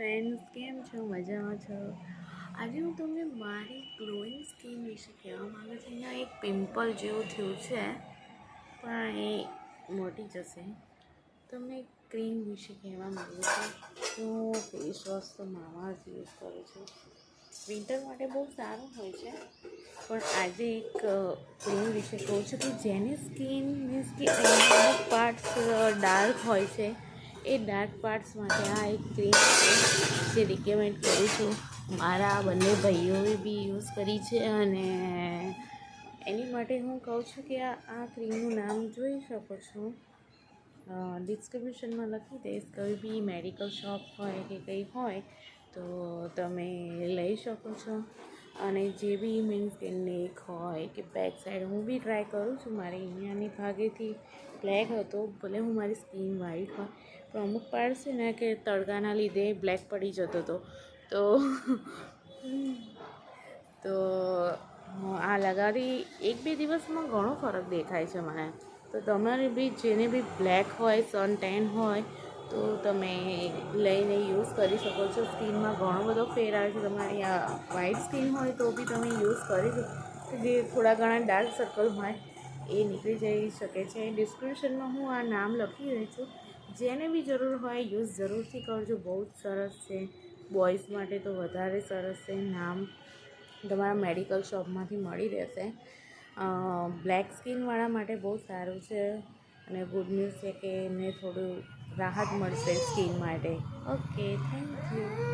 Friends, કેમ છો? મજામાં છો? આજે હું તમને મારી ગ્લોઈંગ સ્કિન વિશે કહેવા માગું છું. અહીંયા એક પિમ્પલ જેવું થયું છે, પણ એ મટી જશે. તમને ક્રીમ વિશે કહેવા માગું છું. હું ફેસ વોશ તો મામાઅર્થ યુઝ કરું છું. વિન્ટર માટે બહુ સારું હોય છે, પણ આજે એક ક્રીમ વિશે કહું છું કે જેની સ્કિન મીન્સ કે અમુક પાર્ટ્સ ડાર્ક હોય છે, એ ડાર્ક પાર્ટ્સ માટે આ એક ક્રીમ છે જે રિકમેન્ડ કરું છું. મારા બંને ભાઈઓએ બી યુઝ કરી છે અને એની માટે હું કહું છું કે આ ક્રીમનું નામ જોઈ શકો છો. ડિસ્ક્રિપ્શનમાં લખી દઈશ. કોઈ બી મેડિકલ શોપ હોય કે કંઈ હોય તો તમે લઈ શકો છો. અને જે બી મીન્સ કે નેક હોય કે બેક સાઈડ, હું બી ટ્રાય કરું છું. મારી અહીંયાની ભાગેથી બ્લેક હતો, ભલે હું મારી સ્કિન વ્હાઈટ હોય, પણ અમુક પાર્ટ છે ને કે તડકાના લીધે બ્લેક પડી જતો હતો. તો આ લગાવી 1-2 દિવસમાં ઘણો ફરક દેખાય છે મને. તો તમારે બી જેને બી બ્લેક હોય, સન ટેન હોય, તો તમે લઈને યુઝ કરી શકો છો. સ્કિનમાં ઘણો બધો ફેર આવે છે. તમારી આ વ્હાઈટ સ્કિન હોય તો બી તમે યુઝ કરી શકો. જે થોડા ઘણા ડાર્ક સર્કલ હોય એ નીકળી જઈ શકે છે. ડિસ્ક્રિપ્શનમાં હું આ નામ લખી રહી છું. જેને બી જરૂર હોય યુઝ જરૂરથી કરજો. બહુ જ સરસ છે. બોಯ್સ માટે તો વધારે સરસ છે. નામ તમારા મેડિકલ શોપમાંથી મળી રહેશે. બ્લેક સ્કિનવાળા માટે બહુ સારું છે અને ગુડ ન્યૂઝ છે કે એમને થોડું રાહત મળશે સ્કિન માટે. Okay, thank you.